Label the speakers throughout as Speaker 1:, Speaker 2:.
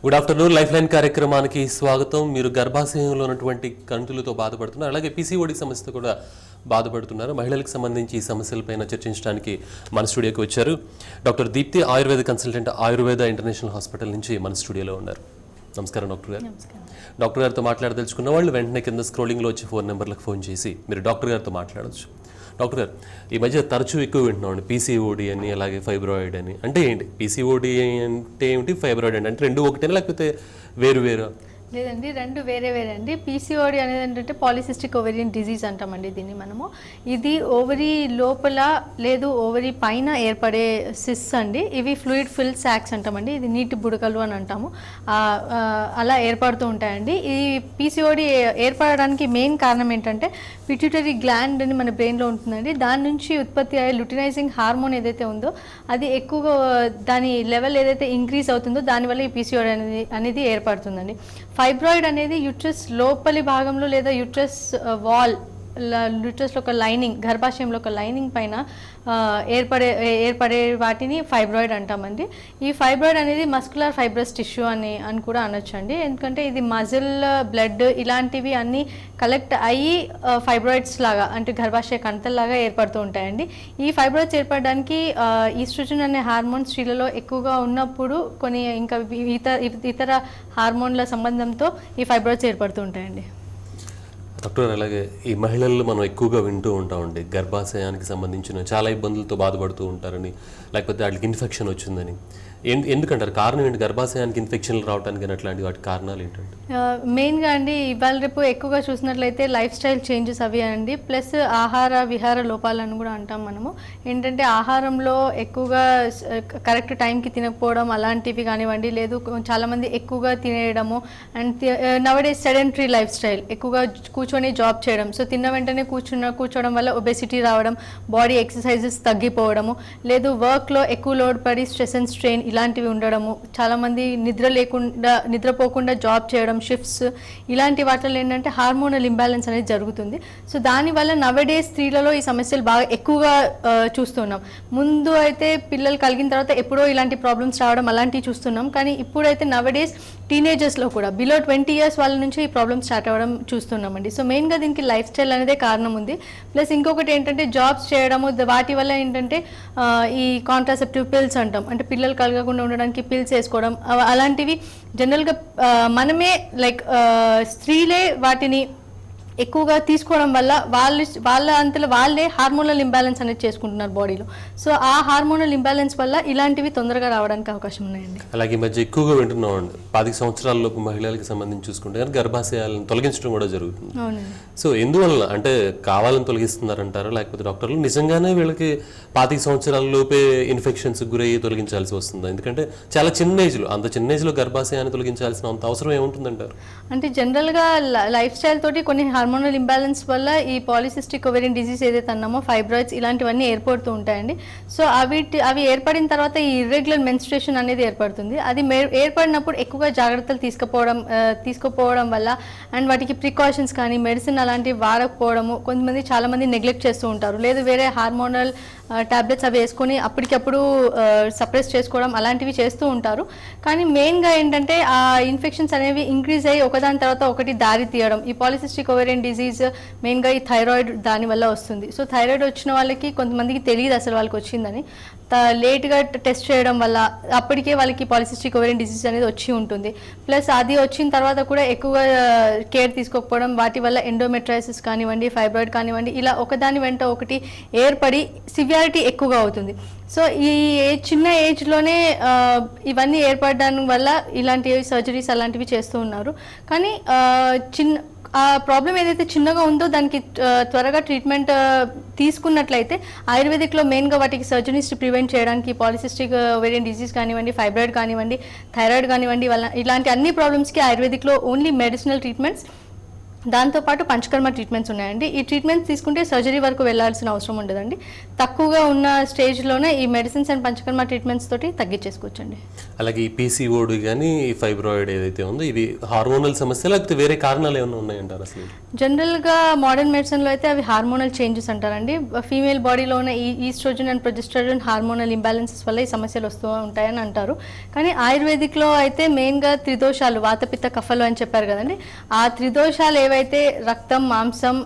Speaker 1: Good afternoon. Life line కార్యక్రమానికి స్వాగతం. మీరు గర్భాశయంలో ఉన్నటువంటి కంటులతో బాధపడుతున్నారు, అలాగే పీసీఓడి సమస్యతో కూడా బాధపడుతున్నారు. మహిళలకు సంబంధించి ఈ సమస్యలపైన చర్చించడానికి మన స్టూడియోకి వచ్చారు doctor Deepti, Ayurveda consultant, Ayurveda international hospital నుంచి మన స్టూడియోలో ఉన్నారు. నమస్కారం డాక్టర్ గారు. డాక్టర్ గారితో మాట్లాడదలుచుకున్న వాళ్ళు వెంటనే కింద స్క్రోలింగ్లో వచ్చి ఫోన్ నెంబర్లకు ఫోన్ చేసి మీరు డాక్టర్ గారితో మాట్లాడవచ్చు. డాక్టర్ గారు, ఈ మధ్య తరచూ ఎక్కువ వింటున్నామండి పీసీఓడి అని, అలాగే ఫైబ్రాయిడ్ అని. అంటే ఏంటి పీసీఓడి అంటే ఏమిటి, ఫైబ్రాయిడ్ అంటే రెండు ఒకటేనా లేకపోతే వేరు వేరు?
Speaker 2: లేదండి, రెండు వేరే వేరే అండి. పీసీఓడి అనేది ఏంటంటే పాలిసిస్టిక్ ఓవేరియన్ డిజీజ్ అంటామండి దీన్ని మనము. ఇది ఓవరీ లోపల లేదు ఓవరీ పైన ఏర్పడే సిస్ అండి. ఇవి ఫ్లూయిడ్ ఫిల్ సాక్స్ అంటామండి. ఇది నీటి బుడకలు అని అంటాము. అలా ఏర్పడుతూ ఉంటాయండి. ఈ పీసీఓడి ఏర్పడడానికి మెయిన్ కారణం ఏంటంటే పిట్యూటరీ గ్లాండ్ అని మన బ్రెయిన్లో ఉంటుందండి. దాని నుంచి ఉత్పత్తి అయ్యే లుటినైజింగ్ హార్మోన్ ఏదైతే ఉందో అది ఎక్కువగా దాని లెవెల్ ఏదైతే ఇంక్రీజ్ అవుతుందో దానివల్ల ఈ పీసీఓడి అనేది ఏర్పడుతుందండి. ఫైబ్రాయిడ్ అనేది యూట్రస్ లోపలి భాగంలో లేదా యూట్రస్ వాల్, యూట్రస్లో ఒక లైనింగ్, గర్భాశయంలో ఒక లైనింగ్ పైన ఏర్పడే వాటిని ఫైబ్రాయిడ్ అంటామండి. ఈ ఫైబ్రాయిడ్ అనేది మస్కులర్ ఫైబ్రస్ టిష్యూ అని కూడా అనొచ్చండి. ఎందుకంటే ఇది మజిల్, బ్లడ్ ఇలాంటివి అన్నీ కలెక్ట్ అయ్యి ఫైబ్రాయిడ్స్ లాగా అంటే గర్భాశయ కంతల్లాగా ఏర్పడుతూ ఉంటాయండి. ఈ ఫైబ్రాయిడ్స్ ఏర్పడడానికి ఈస్ట్రోజన్ అనే హార్మోన్ స్త్రీలలో ఎక్కువగా ఉన్నప్పుడు కొన్ని ఇంకా ఇతర హార్మోన్ల సంబంధంతో ఈ ఫైబ్రాయిడ్స్ ఏర్పడుతూ ఉంటాయండి.
Speaker 1: డాక్టర్, అలాగే ఈ మహిళల్లో మనం ఎక్కువగా వింటూ ఉంటామండి గర్భాశయానికి సంబంధించిన చాలా ఇబ్బందులతో బాధపడుతూ ఉంటారని, లేకపోతే వాళ్ళకి ఇన్ఫెక్షన్ వచ్చిందని. ఎందుకంటారు? కారణం ఏంటి గర్భాశయానికి ఇన్ఫెక్షన్లు రావడానికి? అట్లాంటి వాటి కారణాలు ఏంటంటే
Speaker 2: మెయిన్గా అండి ఇవాళ రేపు ఎక్కువగా చూసినట్లయితే లైఫ్ స్టైల్ చేంజెస్ అవి అండి, ప్లస్ ఆహార విహార లోపాలను కూడా అంటాం మనము. ఏంటంటే ఆహారంలో ఎక్కువగా కరెక్ట్ టైంకి తినకపోవడం అలాంటివి కానివ్వండి, లేదు చాలామంది ఎక్కువగా తినేయడము, అండ్ నవడేస్ సెడెంటరీ లైఫ్ స్టైల్, ఎక్కువగా కూర్చొని జాబ్ చేయడం. సో తిన్న వెంటనే కూర్చోవడం వల్ల ఒబెసిటీ రావడం, బాడీ ఎక్సర్సైజెస్ తగ్గిపోవడము, లేదు వర్క్లో ఎక్కువ లోడ్ పడి స్ట్రెస్ అండ్ స్ట్రెయిన్ ఇలాంటివి ఉండడము, చాలామంది నిద్రపోకుండా జాబ్ చేయడం, షిఫ్ట్స్, ఇలాంటి వాటిలో ఏంటంటే హార్మోనల్ ఇంబ్యాలెన్స్ అనేది జరుగుతుంది. సో దానివల్ల నవడేస్ స్త్రీలలో ఈ సమస్యలు బాగా ఎక్కువగా చూస్తున్నాం. ముందు అయితే పిల్లలు కలిగిన తర్వాత ఎప్పుడో ఇలాంటి ప్రాబ్లమ్స్ రావడం అలాంటివి చూస్తున్నాం, కానీ ఇప్పుడైతే నవడేస్ టీనేజర్స్లో కూడా బిలో 20 years వాళ్ళ నుంచి ఈ ప్రాబ్లమ్స్ స్టార్ట్ అవ్వడం చూస్తున్నామండి. సో మెయిన్గా దీనికి లైఫ్ స్టైల్ అనేదే కారణం ఉంది. ప్లస్ ఇంకొకటి ఏంటంటే జాబ్స్ చేయడము, వాటి వల్ల ఏంటంటే ఈ కాంట్రాసెప్టివ్ పిల్స్ అంటాం, అంటే పిల్లలు కలగకుండా ఉండడానికి పిల్స్ వేసుకోవడం, అలాంటివి జనరల్గా మనమే లైక్ స్త్రీలే వాటిని ఎక్కువగా తీసుకోవడం వల్ల వాళ్ళ అంతలో వాళ్ళే హార్మోనల్ ఇంబ్యాలెన్స్ అనేది చేసుకుంటున్నారు బాడీలో. సో ఆ హార్మోనల్ ఇంబ్యాలెన్స్ వల్ల ఇలాంటివి తొందరగా రావడానికి అవకాశం ఉన్నాయండి.
Speaker 1: అలాగే ఈ మధ్య ఎక్కువగా వింటున్నామండి 10 సంవత్సరాల లోపు మహిళలకు సంబంధించి చూసుకుంటే కానీ గర్భాశయాలను తొలగించడం కూడా జరుగుతుంది. సో ఎందువల్ల అంటే కావాలని తొలగిస్తున్నారంటారా, లేకపోతే డాక్టర్లు నిజంగానే వీళ్ళకి 25 సంవత్సరాల లోపే ఇన్ఫెక్షన్స్ గురయ్యి తొలగించాల్సి వస్తుందా? ఎందుకంటే చాలా చిన్న ఏజ్లో, అంత చిన్న ఏజ్లో గర్భాశయాన్ని తొలగించాల్సిన అంత అవసరం ఏముంటుందంటారు?
Speaker 2: అంటే జనరల్గా లైఫ్ స్టైల్ తోటి కొన్ని హార్మోనల్ ఇంబ్యాలెన్స్ వల్ల ఈ పాలిసిస్టిక్ ఓవేరియన్ డిజీజ్ ఏదైతే అన్నామో ఫైబ్రాయిడ్స్ ఇలాంటివన్నీ ఏర్పడుతూ ఉంటాయండి. సో అవి ఏర్పడిన తర్వాత ఈ ఇర్రెగ్యులర్ మెన్స్ట్రుయేషన్ అనేది ఏర్పడుతుంది. అది ఏర్పడినప్పుడు ఎక్కువగా జాగ్రత్తలు తీసుకోపోవడం వల్ల అండ్ వాటికి ప్రికాషన్స్ కానీ మెడిసిన్ అలాంటివి వాడకపోవడము, చాలామంది నెగ్లెక్ట్ చేస్తూ ఉంటారు, లేదు వేరే హార్మోనల్ టాబ్లెట్స్ అవి వేసుకొని అప్పటికప్పుడు సప్రెస్ చేసుకోవడం అలాంటివి చేస్తూ ఉంటారు. కానీ మెయిన్గా ఏంటంటే ఆ ఇన్ఫెక్షన్స్ అనేవి ఇంక్రీజ్ అయ్యి ఒకదాని తర్వాత ఒకటి దారి తీయడం. ఈ పాలిసిస్టిక్ ఓవేరియన్ డిజీజ్ మెయిన్గా ఈ థైరాయిడ్ దానివల్ల వస్తుంది. సో థైరాయిడ్ వచ్చిన వాళ్ళకి కొంతమందికి తెలియదు అసలు వాళ్ళకి వచ్చిందని, లేట్గా టెస్ట్ చేయడం వల్ల అప్పటికే వాళ్ళకి పాలిసిస్టిక్ ఓవేరియన్ డిజీజ్ అనేది వచ్చి ఉంటుంది. ప్లస్ అది వచ్చిన తర్వాత కూడా ఎక్కువగా కేర్ తీసుకోకపోవడం, వాటి వల్ల ఎండోమెట్రైసిస్ కానివ్వండి, ఫైబ్రాయిడ్ కానివ్వండి, ఇలా ఒకదాని వెంట ఒకటి ఏర్పడి సివియారిటీ ఎక్కువగా అవుతుంది. సో ఈ చిన్న ఏజ్లోనే ఇవన్నీ ఏర్పడడం వల్ల ఇలాంటి సర్జరీస్ అలాంటివి చేస్తూ ఉన్నారు. కానీ ఆ ప్రాబ్లం ఏదైతే చిన్నగా ఉందో దానికి త్వరగా ట్రీట్మెంట్ తీసుకున్నట్లయితే ఆయుర్వేదిక్లో మెయిన్గా వాటికి సర్జరీస్ ప్రివెంట్ చేయడానికి పాలిసిస్టిక్ ఓవేరియన్ డిజీజ్ కానివ్వండి, ఫైబ్రాయిడ్ కానివ్వండి, థైరాయిడ్ కానివ్వండి, ఇలాంటి అన్ని ప్రాబ్లమ్స్కి ఆయుర్వేదిక్లో ఓన్లీ మెడిసినల్ ట్రీట్మెంట్స్ దాంతోపాటు పంచకర్మ ట్రీట్మెంట్స్ ఉన్నాయండి. ఈ ట్రీట్మెంట్స్ తీసుకుంటే సర్జరీ వరకు వెళ్ళాల్సిన అవసరం ఉండదండి. తక్కువగా ఉన్న స్టేజ్లోనే ఈ మెడిసిన్స్ అండ్ పంచకర్మ ట్రీట్మెంట్స్ తోటి తగ్గించేసుకోవచ్చండి.
Speaker 1: అలాగే ఈ పీసీఓడి కానీ ఈ ఫైబ్రాయిడ్ ఏదైతే ఉందో ఇది హార్మోనల్ సమస్య లేకపోతే వేరే కారణాలు ఏమైనా ఉన్నాయంటారు అసలు?
Speaker 2: జనరల్గా మోడర్న్ మెడిసిన్లో అయితే అవి హార్మోనల్ చేంజెస్ అంటారండి. ఫీమేల్ బాడీలో ఉన్న ఈ estrogen and progesterone hormonal imbalances వల్ల ఈ సమస్యలు వస్తూ ఉంటాయని అంటారు. కానీ ఆయుర్వేదిక్లో అయితే మెయిన్గా త్రిదోషాలు, వాతపిత్త కఫలు అని చెప్పారు కదండి, ఆ త్రిదోషాలు ఏవైతే రక్తం, మాంసం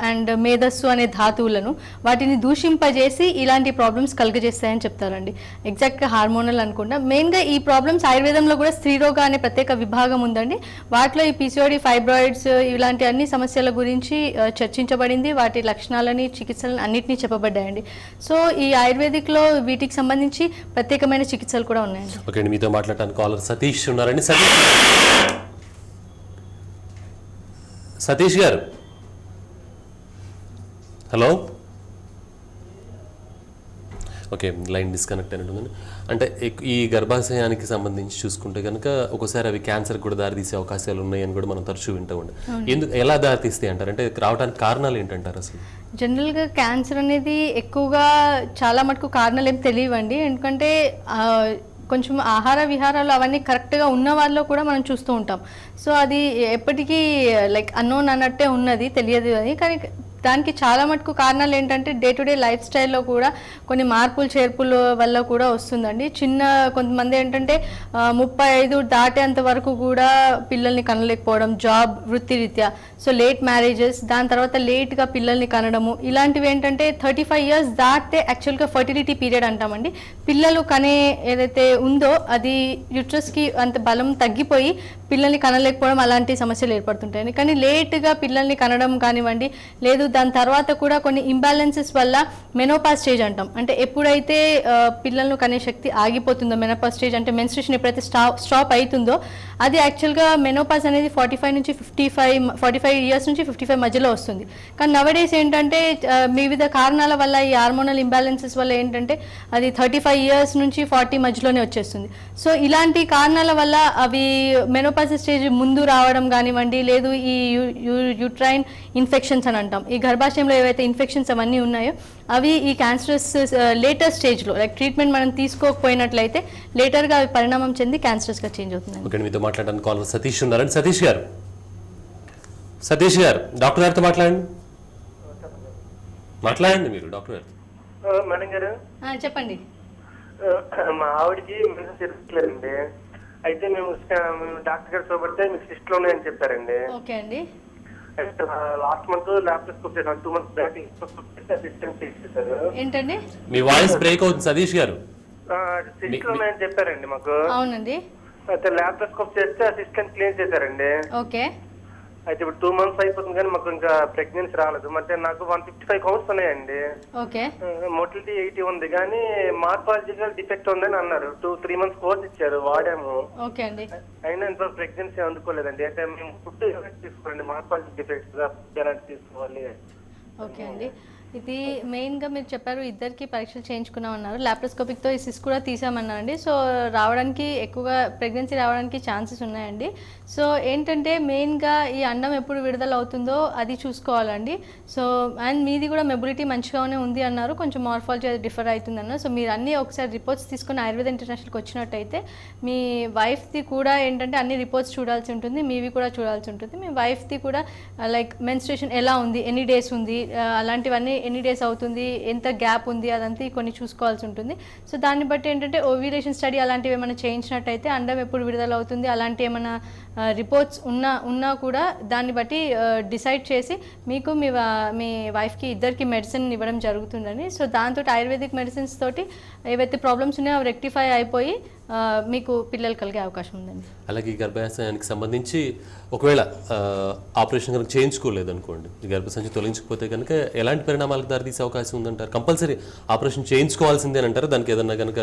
Speaker 2: అండ్ మేధస్సు అనే ధాతువులను వాటిని దూషింపజేసి ఇలాంటి ప్రాబ్లమ్స్ కలుగజేస్తాయని చెప్తారండి. ఎగ్జాక్ట్గా హార్మోనల్ అనుకుంటా. మెయిన్గా ఈ ప్రాబ్లమ్స్ ఆయుర్వేదంలో కూడా స్త్రీరోగ అనే ప్రత్యేక విభాగం ఉందండి. వాటిలో ఈ పీసీఓడి, ఫైబ్రాయిడ్స్ ఇలాంటి అన్ని సమస్యల గురించి చర్చించబడింది. వాటి లక్షణాలని, చికిత్సలను అన్నిటినీ చెప్పబడ్డాయండి. సో ఈ ఆయుర్వేదిక్లో వీటికి సంబంధించి ప్రత్యేకమైన చికిత్సలు కూడా ఉన్నాయండి.
Speaker 1: ఓకే అండి, మీతో మాట్లాడటానికి కాలర్ సతీష్ ఉన్నారండి. సతీష్ గారు, హలో. ఓకే, లైన్ డిస్కనెక్ట్ అయినట్టుందండి. అంటే ఈ గర్భాశయానికి సంబంధించి చూసుకుంటే కనుక ఒక్కోసారి అవి క్యాన్సర్ కూడా దారితీసే అవకాశాలు ఉన్నాయని కూడా మనం తరచూ వింటూ ఉండే. ఎలా దారితీస్తాయి అంటారు? అంటే రావడానికి కారణాలు ఏంటంటారు అసలు?
Speaker 2: జనరల్గా క్యాన్సర్ అనేది ఎక్కువగా చాలా మటుకు కారణాలు ఏం తెలియవండి. ఎందుకంటే కొంచెం ఆహార విహారాలు అవన్నీ కరెక్ట్గా ఉన్న వాళ్ళలో కూడా మనం చూస్తూ ఉంటాం. సో అది ఎప్పటికీ లైక్ అన్నోన్ అన్నట్టే ఉన్నది, తెలియదు అని. కానీ దానికి చాలా మటుకు కారణాలు ఏంటంటే డే టు డే లైఫ్ స్టైల్లో కూడా కొన్ని మార్పులు చేర్పుల వల్ల కూడా వస్తుందండి. కొంతమంది ఏంటంటే 35 దాటేంత వరకు కూడా పిల్లల్ని కనలేకపోవడం, జాబ్ వృత్తిరీత్యా, సో లేట్ మ్యారేజెస్, దాని తర్వాత లేట్గా పిల్లల్ని కనడము, ఇలాంటివి ఏంటంటే 35 years దాటితే యాక్చువల్గా ఫర్టిలిటీ పీరియడ్ అంటామండి. పిల్లలు కనే ఏదైతే ఉందో అది యూట్రస్కి అంత బలం తగ్గిపోయి పిల్లల్ని కనలేకపోవడం, అలాంటి సమస్యలు ఏర్పడుతుంటాయి. కానీ లేట్గా పిల్లల్ని కనడం కానివ్వండి, లేదు దాని తర్వాత కూడా కొన్ని ఇంబ్యాలెన్సెస్ వల్ల మెనోపాజ్ స్టేజ్ అంటాం. అంటే ఎప్పుడైతే పిల్లలను కనే శక్తి ఆగిపోతుందో, మెనోపాజ్ స్టేజ్ అంటే మెన్స్ట్రుయేషన్ ఎప్పుడైతే స్టాప్ అవుతుందో, అది యాక్చువల్గా మెనోపాజ్ అనేది 45 years నుంచి 55 మధ్యలో వస్తుంది. కానీ నవడేస్ ఏంటంటే వివిధ కారణాల వల్ల, ఈ హార్మోనల్ ఇంబ్యాలెన్సెస్ వల్ల ఏంటంటే అది 35 years నుంచి 40 మధ్యలోనే వచ్చేస్తుంది. సో ఇలాంటి కారణాల వల్ల అవి మెనోపాజ్ స్టేజ్ ముందు రావడం కానివ్వండి, లేదు ఈ యూట్రైన్ ఇన్ఫెక్షన్స్ అని అంటాం, ఈ గర్భాశయంలో ఏవైతే ఇన్ఫెక్షన్స్ అవన్నీ ఉన్నాయో అవి ఈ క్యాన్సరస్ లేటర్ స్టేజ్లో లైక్ ట్రీట్మెంట్ మనం తీసుకోకపోయినట్లయితే లేటర్గా అవి పరిణామం చెంది క్యాన్సరస్గా చేంజ్ అవుతుంది.
Speaker 1: ఓకే, మీతో మాట్లాడడానికి కాలర్ సతీష్ ఉన్నారండి. సతీష్ గారు డాక్టర్ గారితో మాట్లాడండి మీరు డాక్టర్ గారు.
Speaker 3: మేడం గారు
Speaker 2: చెప్పండి.
Speaker 3: మా ఆవిడకి మెడిసిన్ జరుగుతుందండి. అయితే మేము డాక్టర్ గారు చూపడితే మీకు సిస్ట్లో ఉన్నాయని చెప్పారండి.
Speaker 2: ఓకే అండి.
Speaker 3: లాస్ట్ మంత్ ల్యాప్టాప్ చేశాను, 2 months బ్యాక్ అసిస్టెంట్ చేశారు.
Speaker 2: ఏంటండి
Speaker 1: మీ వాయిస్ బ్రేక్ అవుతుంది సతీష్ గారు.
Speaker 3: సిస్ట్లో ఉన్నాయని చెప్పారండి మాకు.
Speaker 2: అవునండి.
Speaker 3: అయితే ల్యాప్టాప్ చేస్తే అసిస్టెంట్ క్లీన్ చేశారండి.
Speaker 2: ఓకే.
Speaker 3: అయితే ఇప్పుడు 2 months అయిపోతుంది కానీ మాకు ఇంకా ప్రెగ్నెన్సీ రాలేదు. అంటే నాకు 155 counts ఉన్నాయండి.
Speaker 2: ఓకే.
Speaker 3: మోటిలిటీ 80 ఉంది కానీ మార్పాలజికల్ డిఫెక్ట్ ఉందని అన్నారు. 2-3 months కోర్స్ ఇచ్చారు, వాడాము.
Speaker 2: ఓకే అండి.
Speaker 3: అయినా ఇంత ప్రెగ్నెన్సీ అందుకోలేదండి. అంటే మేము ఫుడ్ ఎలాంటి తీసుకోవాలండి? మార్పాలజికల్ డిఫెక్ట్స్ ఎలాంటి తీసుకోవాలి?
Speaker 2: ఓకే అండి. ఇది మెయిన్గా మీరు చెప్పారు ఇద్దరికి పరీక్షలు చేయించుకున్నామన్నారు, ల్యాప్రోస్కోపిక్తో ఈ సిస్ కూడా తీసామన్నారండి. సో రావడానికి ఎక్కువగా ప్రెగ్నెన్సీ రావడానికి ఛాన్సెస్ ఉన్నాయండి. సో ఏంటంటే మెయిన్గా ఈ అండం ఎప్పుడు విడుదల అవుతుందో అది చూసుకోవాలండి. సో అండ్ మీది కూడా మెబిలిటీ మంచిగానే ఉంది అన్నారు, కొంచెం మార్ఫాలజీ అది డిఫర్ అవుతుంది అన్నారు. సో మీరు అన్నీ ఒకసారి రిపోర్ట్స్ తీసుకొని ఆయుర్వేద ఇంటర్నేషనల్కి వచ్చినట్టయితే మీ వైఫ్ది కూడా ఏంటంటే అన్ని రిపోర్ట్స్ చూడాల్సి ఉంటుంది, మీవి కూడా చూడాల్సి ఉంటుంది. మీ వైఫ్ది కూడా లైక్ మెన్స్ట్రుయేషన్ ఎలా ఉంది, ఎన్ని డేస్ ఉంది, అలాంటివన్నీ ఎన్ని డేస్ అవుతుంది, ఎంత గ్యాప్ ఉంది, అదంతా కొన్ని చూసుకోవాల్సి ఉంటుంది. సో దాన్ని బట్టి ఏంటంటే ఓవ్యులేషన్ స్టడీ అలాంటివి ఏమైనా చేయించినట్టయితే అండం ఎప్పుడు విడుదల అవుతుంది అలాంటి ఏమైనా రిపోర్ట్స్ ఉన్నా కూడా దాన్ని బట్టి డిసైడ్ చేసి మీకు మీ వైఫ్కి ఇద్దరికి మెడిసిన్ ఇవ్వడం జరుగుతుందని. సో దాంతో ఆయుర్వేదిక్ మెడిసిన్స్ తోటి ఏవైతే ప్రాబ్లమ్స్ ఉన్నాయో అవి రెక్టిఫై అయిపోయి మీకు పిల్లలు కలిగే అవకాశం ఉందండి.
Speaker 1: అలాగే ఈ గర్భాశయానికి సంబంధించి ఒకవేళ ఆపరేషన్ కనుక చేయించుకోలేదు అనుకోండి, ఈ గర్భసంచి తొలగించకపోతే కనుక ఎలాంటి పరిణామాలకు దారితీసే అవకాశం ఉందంటారు? కంపల్సరీ ఆపరేషన్ చేయించుకోవాల్సిందే అంటారు? దానికి ఏదన్నా కనుక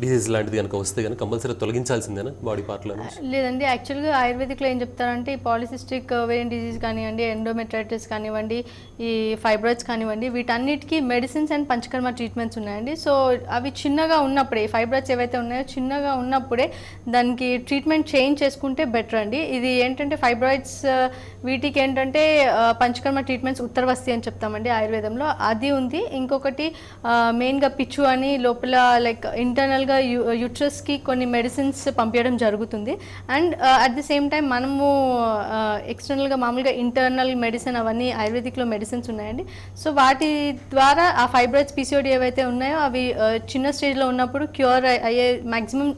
Speaker 1: డిసీజ్ లాంటిది కనుక వస్తే కనుక కంపల్సరీ తొలగించాల్సిందేనా బాడీ పార్ట్లో?
Speaker 2: లేదండి, యాక్చువల్గా ఆయుర్వేదిక్లో ఏం చెప్తారంటే ఈ పాలిసిస్టిక్ ఓవేరియన్ డిజీజ్ కానివ్వండి, ఎండోమెట్రైటిస్ కానివ్వండి, ఈ ఫైబ్రాయిడ్స్ కానివ్వండి, వీటన్నిటికీ మెడిసిన్స్ అండ్ పంచకర్మ ట్రీట్మెంట్స్ ఉన్నాయండి. సో అవి చిన్నగా ఉన్నప్పుడే ఫైబ్రాయిడ్స్ ఏవైతే ఉన్నాయో చిన్నగా ఉన్నప్పుడే దానికి ట్రీట్మెంట్ చేంజ్ చేసుకుంటే బెటర్ అండి. ఇది ఏంటంటే ఫైబ్రాయిడ్స్ వీటికి ఏంటంటే పంచకర్మ ట్రీట్మెంట్స్ ఉత్తరవస్తి అని చెప్తామండి ఆయుర్వేదంలో, అది ఉంది. ఇంకొకటి మెయిన్గా పిచ్చు అని లోపల లైక్ ఇంటర్నల్గా యూట్రస్కి కొన్ని మెడిసిన్స్ పంపించడం జరుగుతుంది. And at the same time మనము ఎక్స్టర్నల్గా మామూలుగా ఇంటర్నల్ మెడిసిన్ అవన్నీ ఆయుర్వేదిక్లో మెడిసిన్స్ ఉన్నాయండి. సో వాటి ద్వారా ఆ ఫైబ్రాయిడ్స్ పీసీఓడి ఏవైతే ఉన్నాయో అవి చిన్న స్టేజ్లో ఉన్నప్పుడు క్యూర్ అయ్యే మ్యాక్సిమం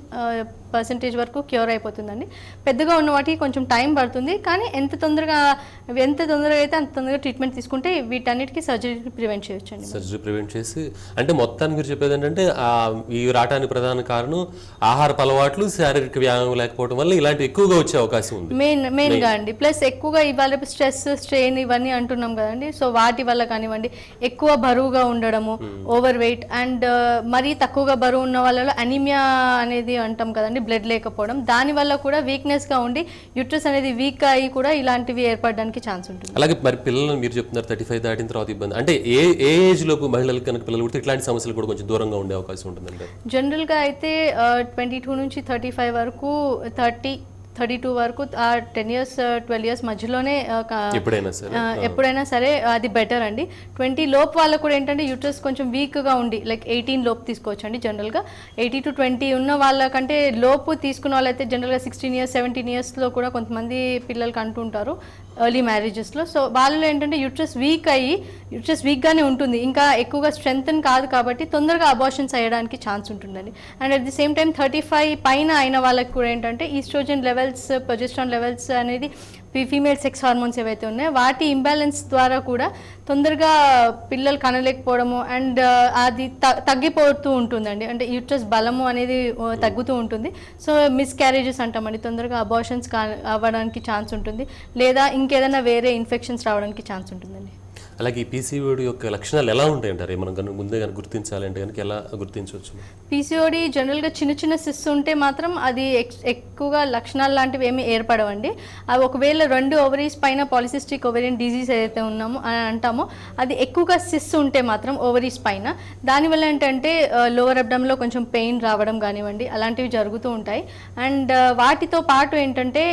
Speaker 2: పర్సెంటేజ్ వరకు క్యూర్ అయిపోతుందండి. పెద్దగా ఉన్న వాటికి కొంచెం టైం పడుతుంది, కానీ ఎంత తొందరగా అయితే అంత తొందరగా ట్రీట్మెంట్ తీసుకుంటే వీటన్నిటికీ సర్జరీ ప్రివెంట్ చేయొచ్చండి.
Speaker 1: సర్జరీ ప్రివెంట్ చేసి అంటే మొత్తానికి మీరు చెప్పేది ఏంటంటే ఈ రావడానికి ప్రధాన కారణం ఆహారపు అలవాట్లు, శారీరక వ్యాయామం లేకపోవడం వల్ల ఇలాంటివి ఎక్కువగా వచ్చే అవకాశం ఉంది
Speaker 2: మెయిన్గా అండి. ప్లస్ ఎక్కువగా ఇవాళ స్ట్రెస్, స్ట్రెయిన్ ఇవన్నీ అంటున్నాం కదండి. సో వాటి వల్ల కానివ్వండి, ఎక్కువ బరువుగా ఉండడము, ఓవర్ వెయిట్, అండ్ మరీ తక్కువగా బరువు ఉన్న వాళ్ళలో అనీమియా అనేది అంటాం కదండి, బ్లడ్ లేకపోవడం, దానివల్ల కూడా వీక్నెస్గా ఉండి యూట్రస్ అనేది వీక్ అయ్యి కూడా ఇలాంటివి ఏర్పడడానికి ఛాన్స్ ఉంటుంది.
Speaker 1: అలాగే మరి పిల్లలు మీరు చెప్తున్నారు 35 దాటిన తర్వాత ఇబ్బంది, అంటే ఏ ఏజ్ లోపు మహిళలకు కనుక పిల్లలు పుడితే ఇట్లాంటి సమస్యలు కూడా కొంచెం దూరంగా ఉండే అవకాశం ఉంటుందండి?
Speaker 2: జనరల్గా అయితే 22 నుంచి 35 వరకు, 32 వరకు, 10 years 12 years మధ్యలోనే ఎప్పుడైనా సరే అది బెటర్ అండి. 20 లోపు వాళ్ళకు కూడా ఏంటంటే యూట్రస్ కొంచెం వీక్గా ఉండి లైక్ 18 లోపు తీసుకోవచ్చు అండి. జనరల్గా 18 to 20 ఉన్న వాళ్ళకంటే లోపు తీసుకున్న వాళ్ళైతే జనరల్గా 16 years 17 yearsలో కూడా కొంతమంది పిల్లలకి అంటుంటారు ఎర్లీ మ్యారేజెస్లో. సో వాళ్ళలో ఏంటంటే యూట్రస్ వీక్గానే ఉంటుంది, ఇంకా ఎక్కువగా స్ట్రెంగ్తన్ కాదు, కాబట్టి తొందరగా అబార్షన్స్ అయ్యడానికి ఛాన్స్ ఉంటుందండి. And at the same time 35 పైన అయిన వాళ్ళకి కూడా ఏంటంటే ఈస్ట్రోజన్ లెవెల్స్, ప్రొజెస్ట్రాన్ లెవెల్స్ అనేది ఫీమేల్ సెక్స్ హార్మోన్స్ ఏవైతే ఉన్నాయో వాటి ఇంబ్యాలెన్స్ ద్వారా కూడా తొందరగా పిల్లలు కనలేకపోవడము అండ్ అది తగ్గిపోతూ ఉంటుందండి. అంటే యూట్రస్ బలము అనేది తగ్గుతూ ఉంటుంది. సో మిస్క్యారేజెస్ అంటామండి, తొందరగా అబార్షన్స్ అవ్వడానికి ఛాన్స్ ఉంటుంది, లేదా ఇంకేదైనా వేరే ఇన్ఫెక్షన్స్ రావడానికి ఛాన్స్ ఉంటుందండి.
Speaker 1: అలాగే ఈ పీసీఓడి యొక్క లక్షణాలు ఎలా ఉంటాయంటారు? మనం కనుక ముందే కనుక గుర్తించాలంటే కనుక ఎలా గుర్తించవచ్చు?
Speaker 2: పీసీఓడి జనరల్గా చిన్న సిస్ ఉంటే మాత్రం అది ఎక్కువగా లక్షణాలు లాంటివి ఏమీ ఏర్పడవండి. అవి ఒకవేళ 2 ovaries పైన పాలిసిస్టిక్ ఓవేరియన్ డిజీజ్ ఏదైతే అంటామో అది ఎక్కువగా సిస్ ఉంటే మాత్రం ఓవరీస్ పైన, దానివల్ల ఏంటంటే లోవర్ అబ్డమ్లో కొంచెం పెయిన్ రావడం కానివ్వండి అలాంటివి జరుగుతూ ఉంటాయి. అండ్ వాటితో పాటు ఏంటంటే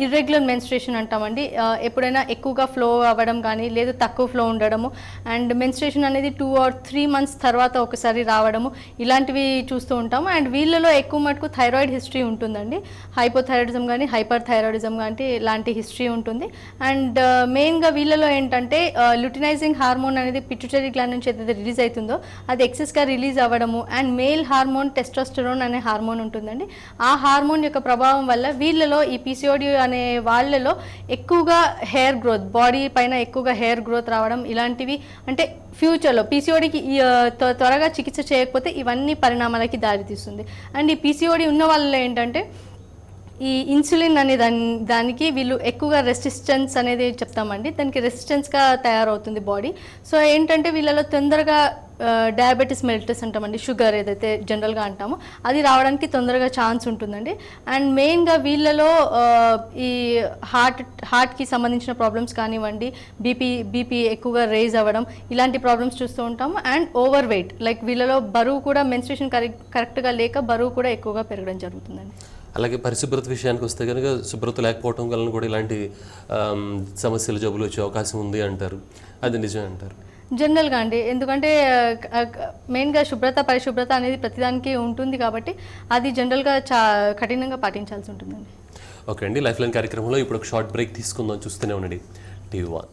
Speaker 2: ఇర్రెగ్యులర్ మెన్స్ట్రేషన్ అంటామండి, ఎప్పుడైనా ఎక్కువగా ఫ్లో అవ్వడం కానీ లేదు తక్కువ ఫ్లో ఉండడము, అండ్ మెన్స్ట్రేషన్ అనేది 2 or 3 months తర్వాత ఒకసారి రావడము, ఇలాంటివి చూస్తూ ఉంటాము. అండ్ వీళ్ళలో ఎక్కువ మటుకు థైరాయిడ్ హిస్టరీ ఉంటుందండి, హైపోథైరాయిడిజం కానీ హైపర్ థైరాయిడిజం కానీ ఇలాంటి హిస్టరీ ఉంటుంది. అండ్ మెయిన్గా వీళ్ళలో ఏంటంటే ల్యూటినైజింగ్ హార్మోన్ అనేది పిట్యూటరీ గ్లాండ్ నుంచి ఏదైతే రిలీజ్ అవుతుందో అది ఎక్సెస్గా రిలీజ్ అవ్వడము, అండ్ మేల్ హార్మోన్ టెస్టోస్టెరోన్ అనే హార్మోన్ ఉంటుందండి. ఆ హార్మోన్ యొక్క ప్రభావం వల్ల వీళ్ళలో ఈ పీసీఓడి అనే వాళ్ళలో ఎక్కువగా హెయిర్ గ్రోత్, బాడీ పైన ఎక్కువగా హెయిర్ గ్రోత్ రావడం, ఇలాంటివి అంటే ఫ్యూచర్లో పీసీఓడికి త్వరగా చికిత్స చేయకపోతే ఇవన్నీ పరిణామాలకి దారితీస్తుంది. అండ్ ఈ పీసీఓడి ఉన్న వాళ్ళలో ఏంటంటే ఈ ఇన్సులిన్ అనే దానికి వీళ్ళు ఎక్కువగా రెసిస్టెన్స్ అనేది చెప్తామండి, దానికి రెసిస్టెన్స్గా తయారవుతుంది బాడీ. సో ఏంటంటే వీళ్ళలో తొందరగా డయాబెటీస్ మెలిటస్ అంటామండి, షుగర్ ఏదైతే జనరల్గా అంటామో అది రావడానికి తొందరగా ఛాన్స్ ఉంటుందండి. అండ్ మెయిన్గా వీళ్ళలో ఈ హార్ట్కి సంబంధించిన ప్రాబ్లమ్స్ కానివ్వండి, బీపీ ఎక్కువగా రేజ్ అవ్వడం, ఇలాంటి ప్రాబ్లమ్స్ చూస్తూ ఉంటాము. అండ్ ఓవర్ వెయిట్, లైక్ వీళ్ళలో బరువు కూడా మెన్స్ట్రేషన్ కరెక్ట్గా లేక బరువు కూడా ఎక్కువగా పెరగడం జరుగుతుందండి.
Speaker 1: అలాగే పరిశుభ్రత విషయానికి వస్తే కనుక శుభ్రత లేకపోవడం వలన కూడా ఇలాంటి సమస్యలు, జబ్బులు వచ్చే అవకాశం ఉంది అంటారు, అది నిజమే అంటారు?
Speaker 2: జనరల్గా అండి, ఎందుకంటే మెయిన్గా పరిశుభ్రత అనేది ప్రతిదానికి ఉంటుంది కాబట్టి అది జనరల్గా కఠినంగా పాటించాల్సి ఉంటుందండి.
Speaker 1: ఓకే అండి, లైఫ్ లైన్ కార్యక్రమంలో ఇప్పుడు ఒక షార్ట్ బ్రేక్ తీసుకుందాం, చూస్తూనే ఉండండి TV1.